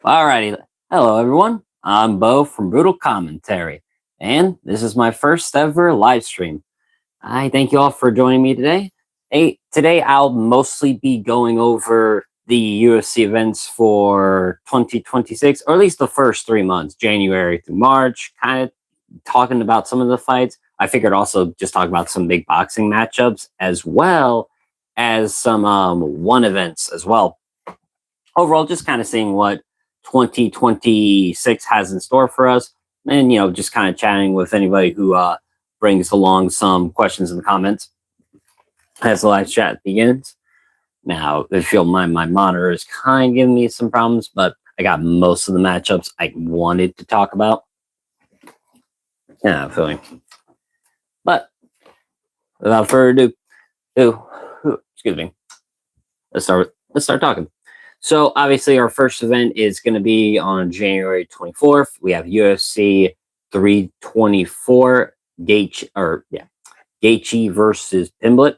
Alrighty. Hello, everyone. I'm Bo from Brutal Commentary, and this is my first ever live stream. I thank you all for joining me today. Today, I'll mostly be going over the UFC events for 2026, or at least the first 3 months, January through March, kind of talking about some of the fights. I figured also just talk about some big boxing matchups as well as some one events as well. Overall, just kind of seeing what 2026 has in store for us, and just kind of chatting with anybody who brings along some questions in the comments as the live chat begins. Now, if you'll mind, my monitor is kind of giving me some problems, but I got most of the matchups I wanted to talk about. Yeah, feeling. But without further ado, excuse me. Let's start talking. So obviously, our first event is going to be on January 24th. We have UFC 324 Gaethje versus Pimblett.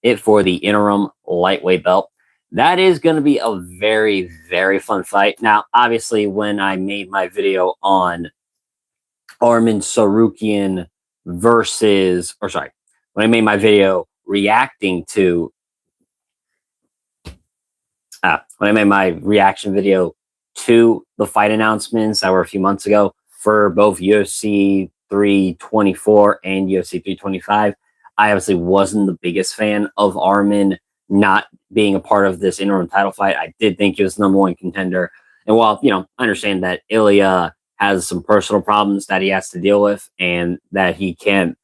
It for the interim lightweight belt. That is going to be a very, very fun fight. Now, obviously, when I made my video on Arman Tsarukyan when I made my video reacting to when I made my reaction video to the fight announcements that were a few months ago for both UFC 324 and UFC 325, I obviously wasn't the biggest fan of Arman not being a part of this interim title fight. I did think he was number one contender. And while, I understand that Ilya has some personal problems that he has to deal with and that he can't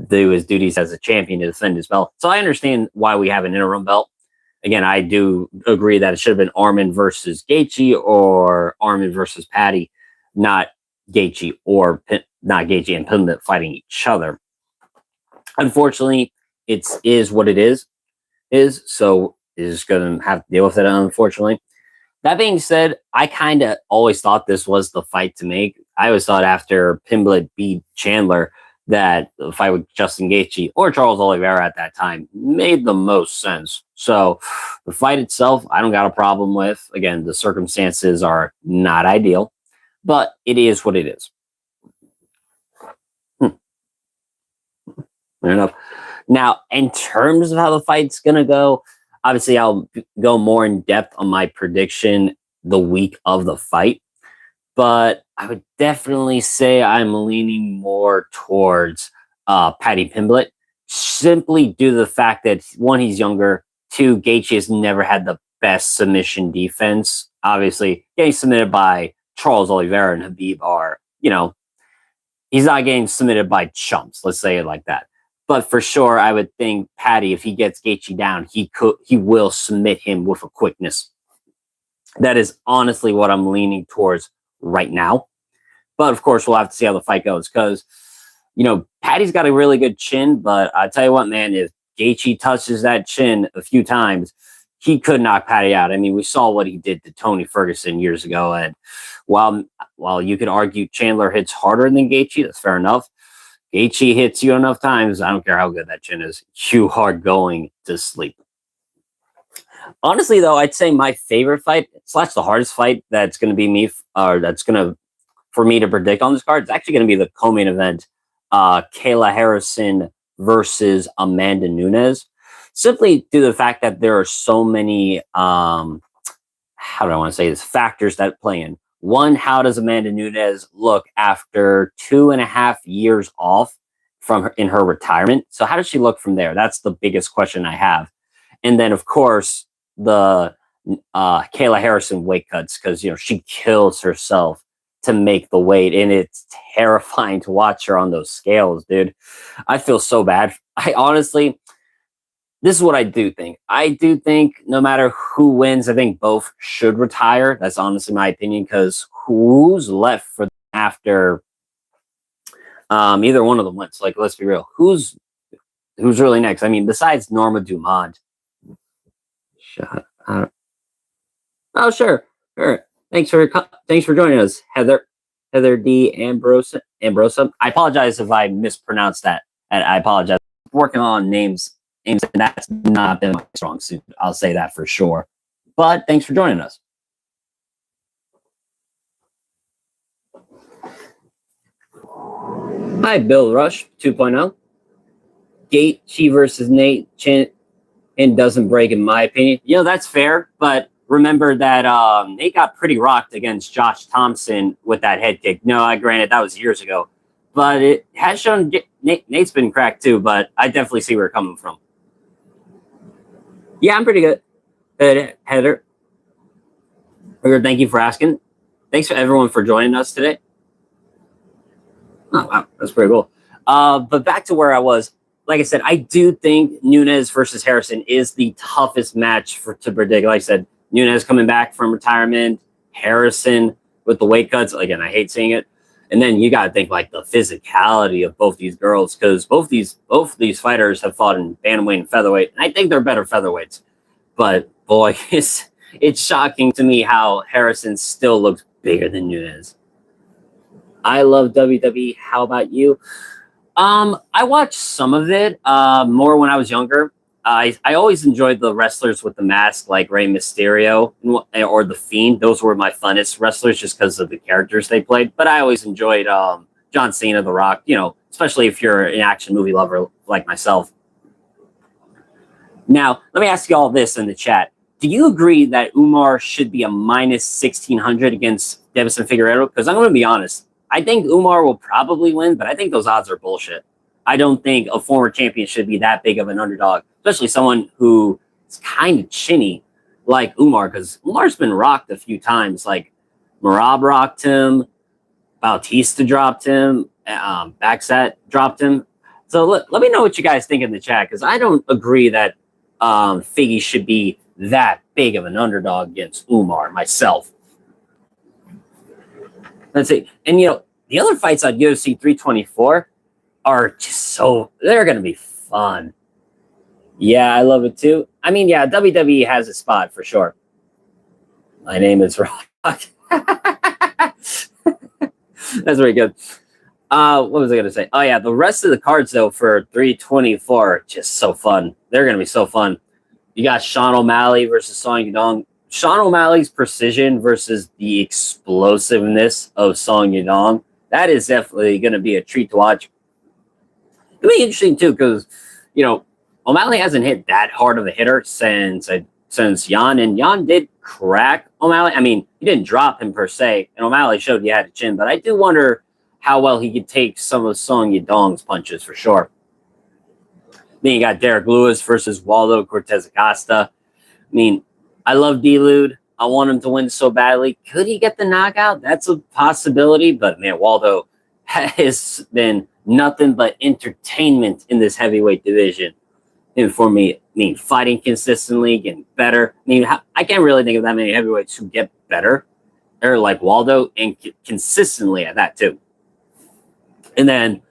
do his duties as a champion to defend his belt. So I understand why we have an interim belt. Again, I do agree that it should have been Arman versus Gaethje or Arman versus Paddy, not Gaethje and Pimblett fighting each other. Unfortunately, it is what it is. So is going to have to deal with it, unfortunately. That being said, I kind of always thought this was the fight to make. I always thought after Pimblett beat Chandler that the fight with Justin Gaethje or Charles Oliveira at that time made the most sense. So the fight itself, I don't got a problem with. Again, the circumstances are not ideal, but it is what it is. Fair enough. Now, in terms of how the fight's going to go, obviously I'll go more in depth on my prediction the week of the fight. But I would definitely say I'm leaning more towards Paddy Pimblett, simply due to the fact that one, he's younger. Two, Gaethje has never had the best submission defense. Obviously, getting submitted by Charles Oliveira and Khabib are, he's not getting submitted by chumps. Let's say it like that. But for sure, I would think Paddy, if he gets Gaethje down, he will submit him with a quickness. That is honestly what I'm leaning towards right now. But of course, we'll have to see how the fight goes because, Paddy's got a really good chin. But I tell you what, man, if Gaethje touches that chin a few times, he could knock Paddy out. I mean, we saw what he did to Tony Ferguson years ago. And while you could argue Chandler hits harder than Gaethje, that's fair enough. Gaethje hits you enough times, I don't care how good that chin is, you are going to sleep. Honestly, though, I'd say my favorite fight / the hardest fight that's going to be for me to predict on this card, it's actually going to be the co-main event, Kayla Harrison versus Amanda Nunes. Simply due to the fact that there are so many, how do I want to say this, factors that play in. One, how does Amanda Nunes look after 2.5 years off in her retirement? So how does she look from there? That's the biggest question I have. And then, of course, the Kayla Harrison weight cuts, because she kills herself to make the weight, and it's terrifying to watch her on those scales, dude. I feel so bad. This is what I do think. I do think no matter who wins, I think both should retire. That's honestly my opinion, because who's left for after either one of them wins? Like, let's be real. Who's really next? I mean, besides Norma Dumont. Shut up. Oh, sure. Thanks for joining us, Heather D. Ambrosa. I apologize if I mispronounced that. And I apologize. I'm working on names, and that's not been my strong suit. I'll say that for sure. But thanks for joining us. Hi, Bill Rush 2.0. Gaethje versus Nate Chin and doesn't break, in my opinion. You know, that's fair, but remember that Nate got pretty rocked against Josh Thompson with that head kick. No, I granted that was years ago, but it has shown Nate's been cracked too. But I definitely see where you're coming from. Yeah, I'm pretty good. Heather, thank you for asking. Thanks for everyone for joining us today. Oh, wow, that's pretty cool. But back to where I was. Like I said, I do think Nunes versus Harrison is the toughest match to predict. Like I said, Nunes coming back from retirement, Harrison with the weight cuts. Again, I hate seeing it. And then you got to think like the physicality of both these girls, because both these fighters have fought in bantamweight and featherweight, and I think they're better featherweights. But boy, it's shocking to me how Harrison still looks bigger than Nunes. I love WWE. How about you? I watched some of it more when I was younger. I always enjoyed the wrestlers with the mask, like Rey Mysterio or The Fiend. Those were my funnest wrestlers just because of the characters they played. But I always enjoyed John Cena, The Rock, you know, especially if you're an action movie lover like myself. Now, let me ask you all this in the chat. Do you agree that Umar should be a minus 1,600 against Deiveson Figueiredo? Because I'm going to be honest. I think Umar will probably win, but I think those odds are bullshit. I don't think a former champion should be that big of an underdog, especially someone who is kind of chinny like Umar, because Umar's been rocked a few times. Like Marab rocked him, Bautista dropped him, Baksat dropped him. So let me know what you guys think in the chat, because I don't agree that Figgy should be that big of an underdog against Umar myself. Let's see. And, you know, the other fights on UFC 324 are just they're going to be fun. Yeah, I love it too. I mean, yeah, WWE has a spot for sure. My name is Rock. That's very good. What was I going to say? Oh, yeah, the rest of the cards, though, for 324 are just so fun. They're going to be so fun. You got Sean O'Malley versus Song Yadong. Sean O'Malley's precision versus the explosiveness of Song Yadong, that is definitely going to be a treat to watch. It'll be interesting, too, because, you know, O'Malley hasn't hit that hard of a hitter since Yan, and Yan did crack O'Malley. I mean, he didn't drop him per se, and O'Malley showed he had a chin, but I do wonder how well he could take some of Song Yadong's punches for sure. Then you got Derek Lewis versus Waldo Cortez Acosta. I mean, I love D-Lude. I want him to win so badly. Could he get the knockout? That's a possibility. But, man, Waldo has been nothing but entertainment in this heavyweight division. And for me, I mean, fighting consistently, getting better. I mean, I can't really think of that many heavyweights who get better. They're like Waldo, and consistently at that, too. And then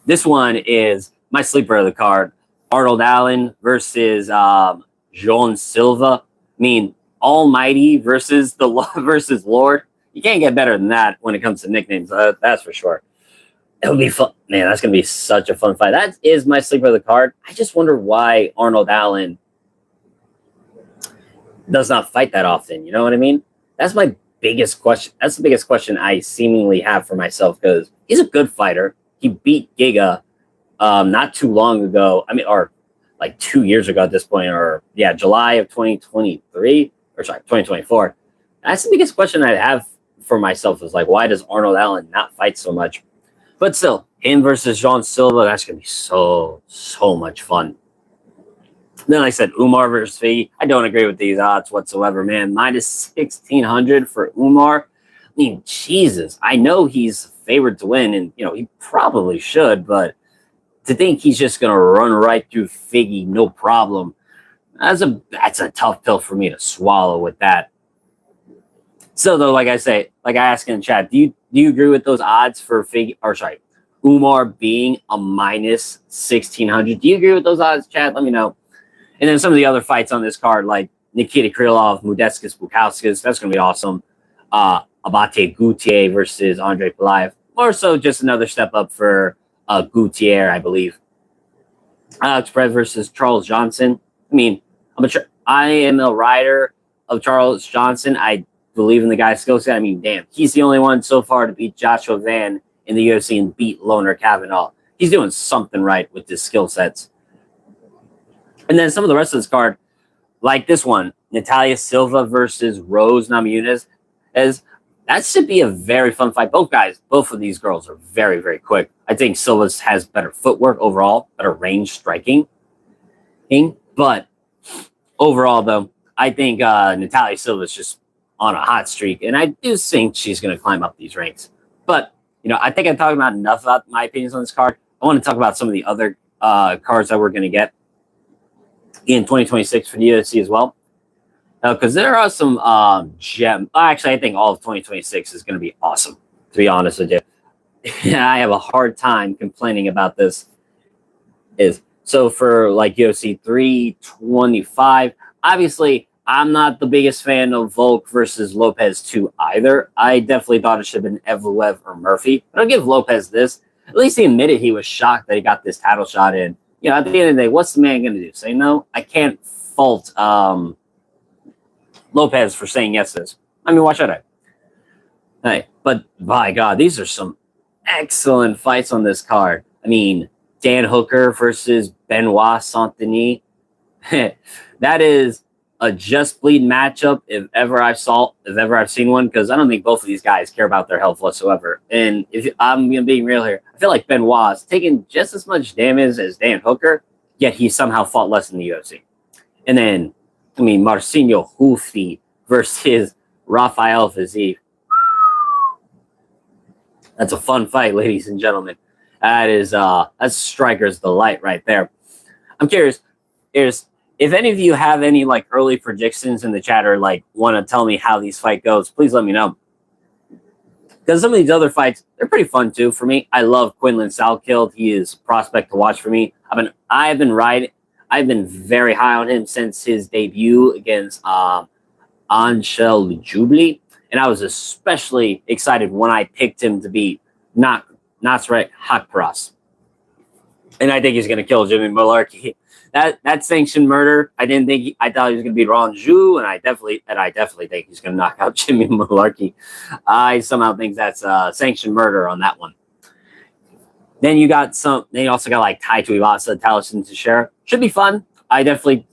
this one is my sleeper of the card. Arnold Allen versus João Silva. I mean, Almighty versus Lord. You can't get better than that when it comes to nicknames. That's for sure. It'll be fun. Man, that's going to be such a fun fight. That is my sleeper of the card. I just wonder why Arnold Allen does not fight that often. You know what I mean? That's my biggest question. That's the biggest question I seemingly have for myself, because he's a good fighter. He beat Giga not too long ago. I mean, or like 2 years ago at this point, or yeah, July of 2023, or sorry, 2024. That's the biggest question I have for myself, is like, why does Arnold Allen not fight so much? But still, him versus João Silva, that's going to be so much fun. Then I said Umar versus Figgy. I don't agree with these odds whatsoever, man. Minus 1,600 for Umar. I mean, Jesus, I know he's favored to win, and, you know, he probably should, but to think he's just going to run right through Figgy, no problem, that's a tough pill for me to swallow with that. So, though, like I say, like I asked in the chat, do you agree with those odds for Figgy, or sorry, Umar being a minus 1,600? Do you agree with those odds, chat? Let me know. And then some of the other fights on this card, like Nikita Krylov, Modestas Bukauskas, that's going to be awesome. Abate Gutier versus Andre Pelayev. More so just another step up for Gutier, I believe. Alex Perez versus Charles Johnson. I mean, I am a rider of Charles Johnson. I believe in the guy's skill set. I mean, damn, he's the only one so far to beat Joshua Van in the UFC and beat Loner Kavanaugh. He's doing something right with his skill sets. And then some of the rest of this card, like this one, Natalia Silva versus Rose Namajunas, that should be a very fun fight. Both of these girls are very, very quick. I think Silva has better footwork overall, better range striking. But overall, though, I think Natalia Silva is just on a hot streak, and I do think she's going to climb up these ranks. But, I think I'm talking about enough about my opinions on this card. I want to talk about some of the other cards that we're going to get in 2026 for the UFC as well. Because there are some actually, I think all of 2026 is going to be awesome, to be honest with you. I have a hard time complaining about this. So for like UFC 325, obviously, I'm not the biggest fan of Volk versus Lopez 2 either. I definitely thought it should have been Evloev or Murphy. But I'll give Lopez this. At least he admitted he was shocked that he got this title shot in. At the end of the day, what's the man going to do? Say no? I can't fault Lopez for saying yes to this. I mean, why should I? Hey, but by God, these are some excellent fights on this card. I mean, Dan Hooker versus Benoit Saint-Denis. That is a just bleed matchup if ever I've seen one, because I don't think both of these guys care about their health whatsoever. And if I'm being real here, I feel like Benoit's taken just as much damage as Dan Hooker, yet he somehow fought less in the UFC. And then, Marcinho Hufi versus Rafael Fiziev. That's a fun fight, ladies and gentlemen. That's striker's delight right there. I'm curious, if any of you have any like early predictions in the chat or like want to tell me how these fight goes, please let me know. Because some of these other fights, they're pretty fun too for me. I love Quinlan Salkild. He is a prospect to watch for me. I've been very high on him since his debut against Anshel Jubli. And I was especially excited when I picked him to beat Nasrat Haqparast. And I think he's going to kill Jimmy Mullarkey. That sanctioned murder, I thought he was going to beat Ron Zhu, and I definitely think he's going to knock out Jimmy Mullarkey. I somehow think that's sanctioned murder on that one. Then you also got like Tai Tuivasa, Taliesin Teixeira. Should be fun. I definitely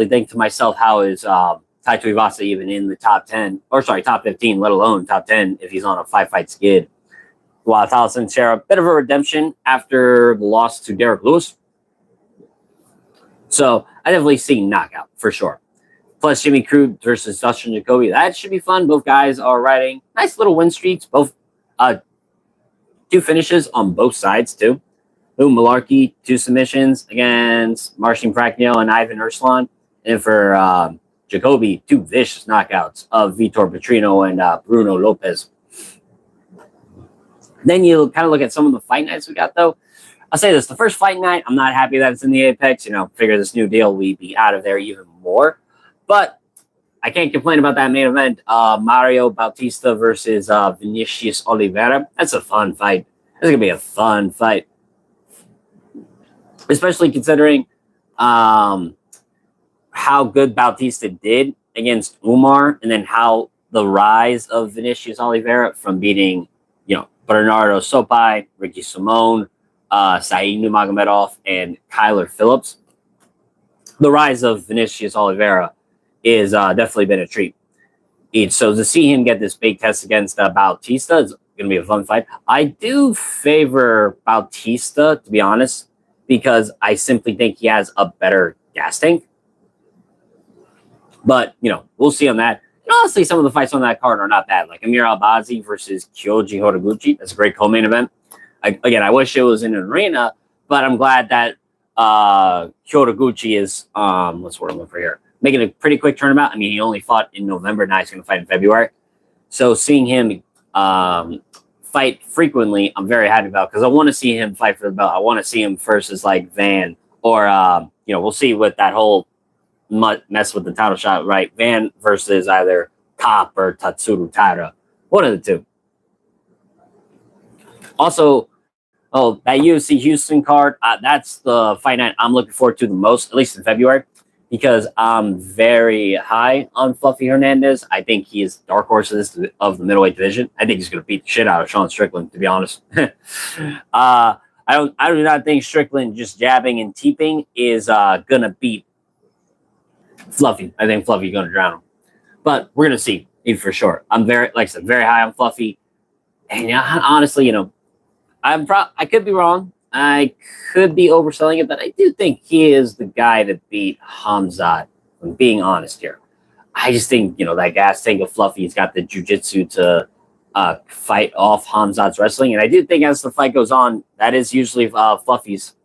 think to myself, how is Tai Tuivasa even in the top 10, or sorry, top 15, let alone top 10 if he's on a 5-fight skid. While Taliesin Teixeira, a bit of a redemption after the loss to Derek Lewis. So I definitely see knockout for sure. Plus Jimmy Crute versus Dustin Jacoby. That should be fun. Both guys are riding nice little win streaks. Both 2 finishes on both sides too. Mullarkey, 2 submissions against Marcin Prachnio and Ivan Urslan. And for Jacoby, 2 vicious knockouts of Vitor Petrino and Bruno Lopez. Then you kind of look at some of the fight nights we got though. I'll say this, the first fight night, I'm not happy that it's in the Apex. Figure this new deal, we'd be out of there even more. But I can't complain about that main event. Mario Bautista versus Vinicius Oliveira. That's a fun fight. That's going to be a fun fight. Especially considering how good Bautista did against Umar, and then how the rise of Vinicius Oliveira from beating, Bernardo Sopai, Ricky Simone, Saeed Nurmagomedov, and Kyler Phillips. The rise of Vinicius Oliveira is definitely been a treat. So to see him get this big test against Bautista is going to be a fun fight. I do favor Bautista, to be honest, because I simply think he has a better gas tank. But, we'll see on that. And honestly, some of the fights on that card are not bad. Like Amir Albazi versus Kyoji Horiguchi. That's a great co-main event. I wish it was in an arena, but I'm glad that Horiguchi is, what's the word I'm looking for here? Making a pretty quick turnabout. He only fought in November. Now he's going to fight in February. So seeing him fight frequently, I'm very happy about, because I want to see him fight for the belt. I want to see him versus like Van, or we'll see what that whole mess with the title shot, right? Van versus either Kopp or Tatsuro Taira. One of the two. Also, that UFC Houston card, that's the fight night I'm looking forward to the most, at least in February, because I'm very high on Fluffy Hernandez. I think he is dark horse of the middleweight division. I think he's going to beat the shit out of Sean Strickland, to be honest. I do not think Strickland just jabbing and teeping is going to beat Fluffy. I think Fluffy's going to drown him. But we're going to see for sure. I'm like I said, very high on Fluffy. And honestly, I could be wrong. I could be overselling it, but I do think he is the guy to beat Hamzat. I'm being honest here. I just think, that gas tank of Fluffy has got the jiu-jitsu to fight off Hamzat's wrestling. And I do think as the fight goes on, that is usually Fluffy's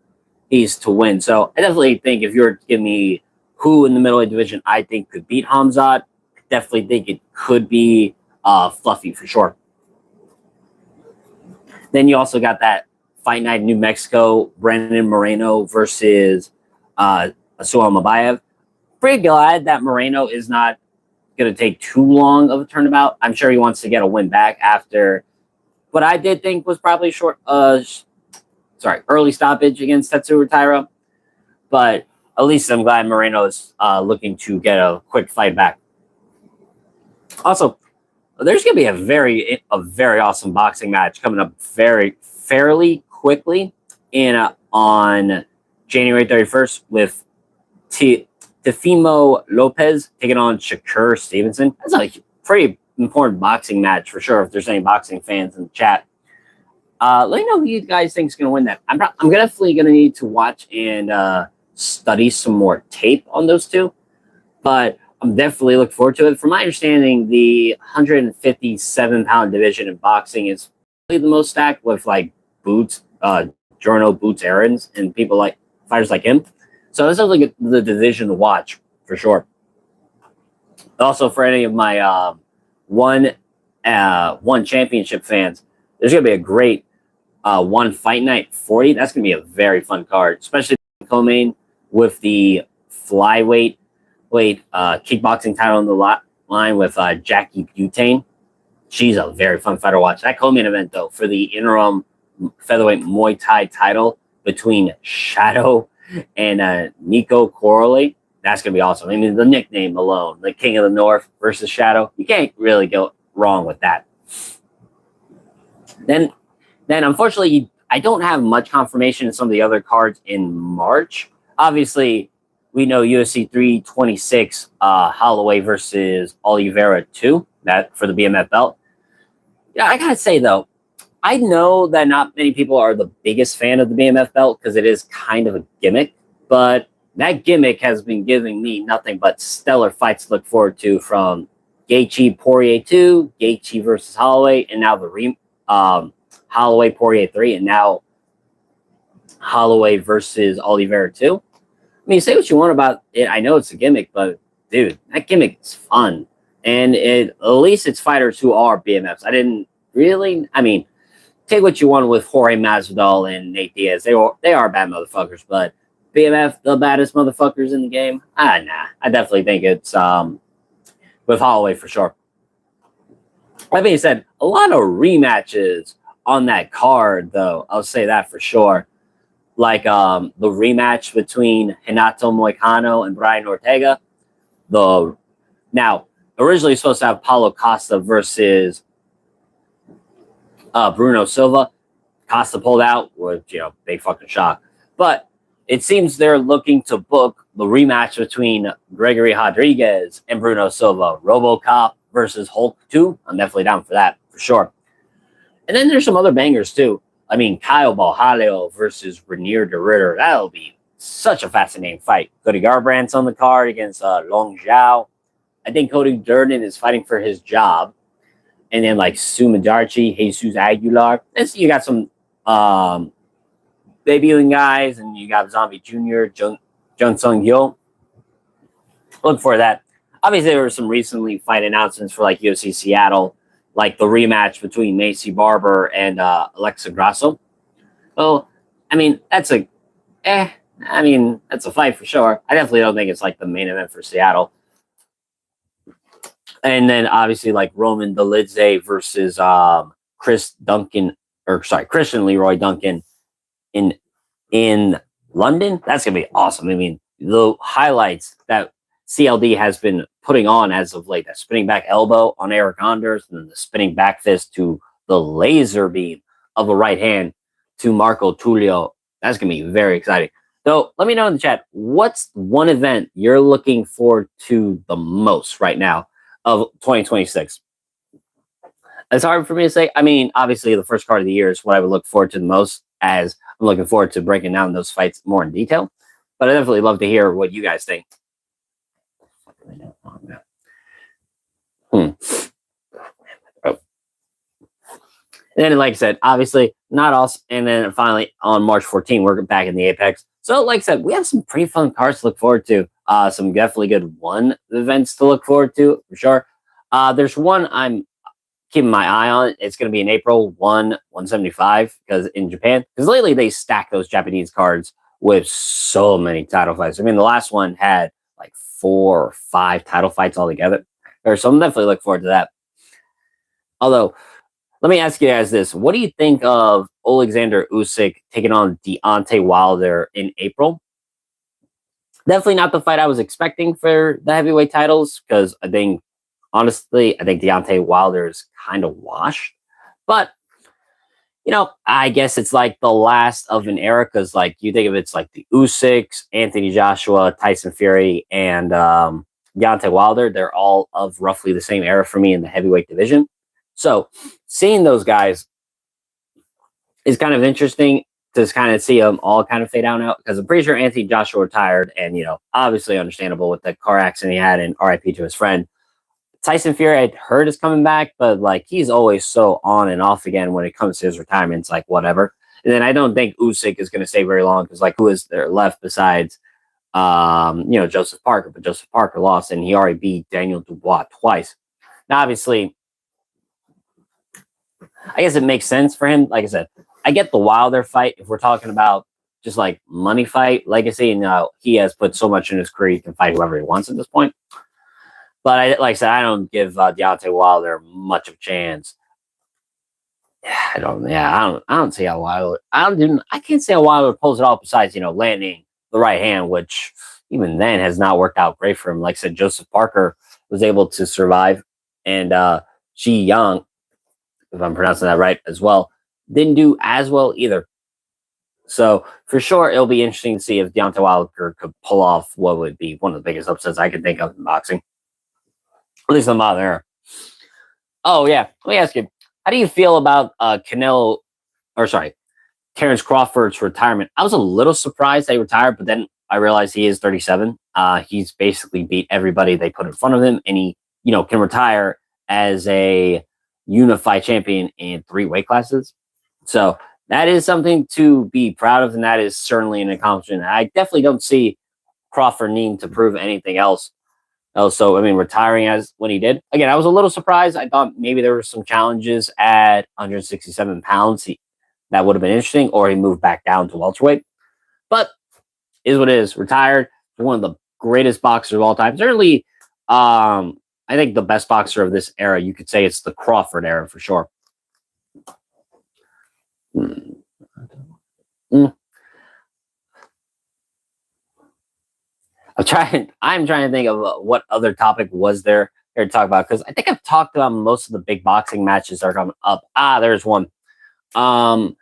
piece to win. So I definitely think if you're giving me who in the middleweight division I think could beat Hamzat, I definitely think it could be Fluffy for sure. Then you also got that Fight Night in New Mexico, Brandon Moreno versus Asuel Mabayev. Pretty glad that Moreno is not going to take too long of a turnabout. I'm sure he wants to get a win back after what I did think was probably early stoppage against Tetsuro Taira. But at least I'm glad Moreno is looking to get a quick fight back. Also, there's going to be a very awesome boxing match coming up fairly quickly on January 31st with Teofimo Lopez taking on Shakur Stevenson. That's a pretty important boxing match for sure. If there's any boxing fans in the chat, let me know who you guys think is going to win that. I'm definitely going to need to watch and study some more tape on those two, but I'm definitely looking forward to it. From my understanding, the 157-pound division in boxing is really the most stacked with like Boots, Jorno Boots Aarons, and people like fighters like him. So this is like the division to watch for sure. Also, for any of my one championship fans, there's gonna be a great one fight night 40. That's gonna be a very fun card, especially co-main with the flyweight kickboxing title on the line with Jackie Butane. She's a very fun fighter to watch. That co-main event though for the interim featherweight Muay Thai title between Shadow and Nico Corley. That's going to be awesome. I mean, the nickname alone, the King of the North versus Shadow, you can't really go wrong with that. Then unfortunately, I don't have much confirmation in some of the other cards in March. Obviously, we know UFC 326, Holloway versus Oliveira 2, that for the BMF belt. Yeah, I got to say, though, I know that not many people are the biggest fan of the BMF belt because it is kind of a gimmick, but that gimmick has been giving me nothing but stellar fights to look forward to, from Gaethje Poirier 2, Gaethje versus Holloway, and now the Holloway Poirier 3, and now Holloway versus Oliveira 2. I mean, say what you want about it. I know it's a gimmick, but dude, that gimmick is fun. And at least it's fighters who are BMFs. Take what you want with Jorge Masvidal and Nate Diaz. They are bad motherfuckers, but BMF, the baddest motherfuckers in the game? Nah. I definitely think it's with Holloway for sure. That being said, a lot of rematches on that card, though. I'll say that for sure. Like the rematch between Renato Moicano and Brian Ortega. Now, originally supposed to have Paulo Costa versus Bruno Silva. Costa pulled out, which, big fucking shock. But it seems they're looking to book the rematch between Gregory Rodriguez and Bruno Silva. RoboCop versus Hulk 2. I'm definitely down for that, for sure. And then there's some other bangers, too. I mean, Kyle Borralho versus Renier de Ritter. That'll be such a fascinating fight. Cody Garbrandt's on the card against Long Zhao. I think Cody Durden is fighting for his job. And then like Sumadarchi, Jesus Aguilar. You got some debuting guys, and you got Zombie Jr., Jung Sung Yo. Look for that. Obviously, there were some recently fight announcements for like UFC Seattle, like the rematch between Macy Barber and Alexa Grasso. Well, I mean, that's a fight for sure. I definitely don't think it's like the main event for Seattle. And then obviously like Roman Dolidze versus Christian Leroy Duncan in London. That's gonna be awesome. I mean, the highlights that CLD has been putting on as of late, that spinning back elbow on Eric Anders, and then the spinning back fist to the laser beam of a right hand to Marco Tullio. That's going to be very exciting. So let me know in the chat, what's one event you're looking forward to the most right now of 2026? It's hard for me to say. I mean, obviously, the first card of the year is what I would look forward to the most, as I'm looking forward to breaking down those fights more in detail. But I definitely love to hear what you guys think. Oh. And then, like I said, obviously, not us. And then finally, on March 14, we're back in the Apex. So, like I said, we have some pretty fun cards to look forward to. Some definitely good one events to look forward to, for sure. There's one I'm keeping my eye on. It's going to be in April 175, because in Japan, because lately they stack those Japanese cards with so many title fights. I mean, the last one had like 4 or 5 title fights altogether. So I'm definitely looking forward to that. Although, let me ask you guys this. What do you think of Alexander Usyk taking on Deontay Wilder in April? Definitely not the fight I was expecting for the heavyweight titles, because honestly, I think Deontay Wilder is kind of washed. But, I guess it's like the last of an era, because like you think of it's like the Usyks, Anthony Joshua, Tyson Fury, and Deontay Wilder. They're all of roughly the same era for me in the heavyweight division. So seeing those guys is kind of interesting to kind of see them all kind of fade out now, because I'm pretty sure Anthony Joshua retired, and, obviously understandable with the car accident he had, and RIP to his friend. Tyson Fury, I'd heard, is coming back, but like he's always so on and off again when it comes to his retirement. It's like whatever. And then I don't think Usyk is going to stay very long, because like who is there left besides Joseph Parker? But Joseph Parker lost, and he already beat Daniel Dubois twice. Now, obviously, I guess it makes sense for him. Like I said, I get the Wilder fight if we're talking about just like money fight legacy, and he has put so much in his career, he can fight whoever he wants at this point. But like I said, I don't give Deontay Wilder much of a chance. I don't see how Wilder. I can't say how Wilder pulls it off. Besides, landing the right hand, which even then has not worked out great for him. Like I said, Joseph Parker was able to survive, and Ji Young, if I'm pronouncing that right as well, didn't do as well either. So for sure, it'll be interesting to see if Deontay Wilder could pull off what would be one of the biggest upsets I could think of in boxing. At least I'm out there. Oh yeah, let me ask you, how do you feel about Terrence Crawford's retirement? I was a little surprised they retired, but then I realized he is 37. He's basically beat everybody they put in front of him, and he, can retire as a unified champion in 3 weight classes. So that is something to be proud of, and that is certainly an accomplishment. I definitely don't see Crawford needing to prove anything else. So, I mean, retiring as when he did. Again, I was a little surprised. I thought maybe there were some challenges at 167 pounds. That would have been interesting, or he moved back down to welterweight. But is what it is. Retired. One of the greatest boxers of all time. Certainly, I think the best boxer of this era. You could say it's the Crawford era for sure. I'm trying to think of what other topic was there to talk about, because I think I've talked about most of the big boxing matches that are coming up. There's one. I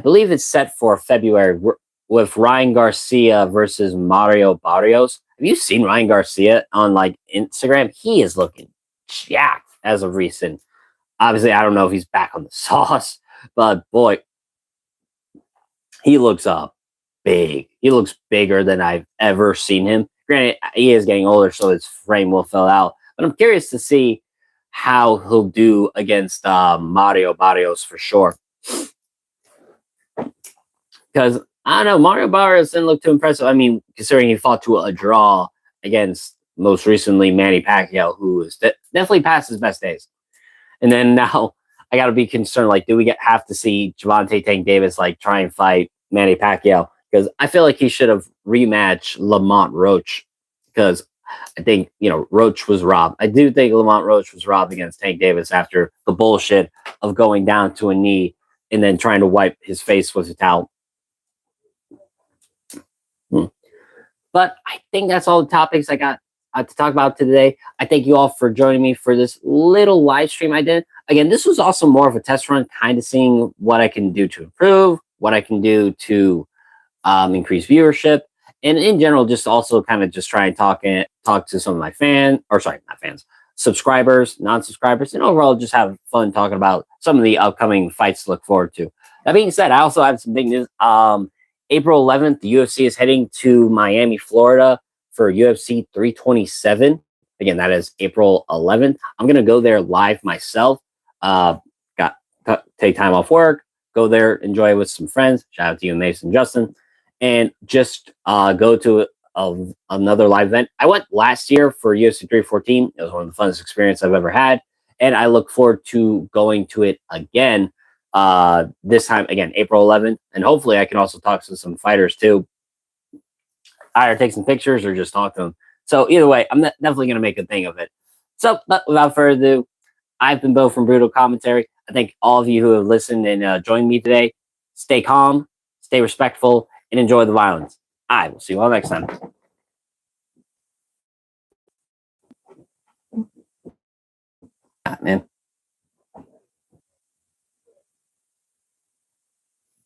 believe it's set for February with Ryan Garcia versus Mario Barrios. Have you seen Ryan Garcia on like Instagram? He is looking jacked as of recent. Obviously, I don't know if he's back on the sauce, but boy, he looks big. He looks bigger than I've ever seen him. Granted, he is getting older, so his frame will fill out. But I'm curious to see how he'll do against Mario Barrios for sure. Because, I don't know, Mario Barrios didn't look too impressive. I mean, considering he fought to a draw against, most recently, Manny Pacquiao, who is definitely past his best days. And then now, I got to be concerned, like, do we have to see Gervonta Tank Davis, like, try and fight Manny Pacquiao? Because I feel like he should have rematched Lamont Roach, because I think, Roach was robbed. I do think Lamont Roach was robbed against Tank Davis after the bullshit of going down to a knee and then trying to wipe his face with a towel. But I think that's all the topics I got to talk about today. I thank you all for joining me for this little live stream I did. Again, this was also more of a test run, kind of seeing what I can do to improve, what I can do to increase viewership, and in general, just also kind of just try and talk to some of my not fans, subscribers, non-subscribers, and overall just have fun talking about some of the upcoming fights to look forward to. That being said, I also have some big news. April 11th, the UFC is heading to Miami, Florida for UFC 327. Again, that is April 11th. I'm gonna go there live myself. Got take time off work, go there, enjoy it with some friends. Shout out to you, Mason, Justin, and just go to another live event. I went last year for UFC 314. It was one of the funnest experiences I've ever had, and I look forward to going to it again. This time again, April 11th, and hopefully I can also talk to some fighters too. Either take some pictures or just talk to them. So either way, I'm definitely going to make a thing of it. So, but without further ado, I've been Bo from Brutal Commentary. I thank all of you who have listened and joined me today. Stay calm, stay respectful, and enjoy the violence. I will see you all next time. Man.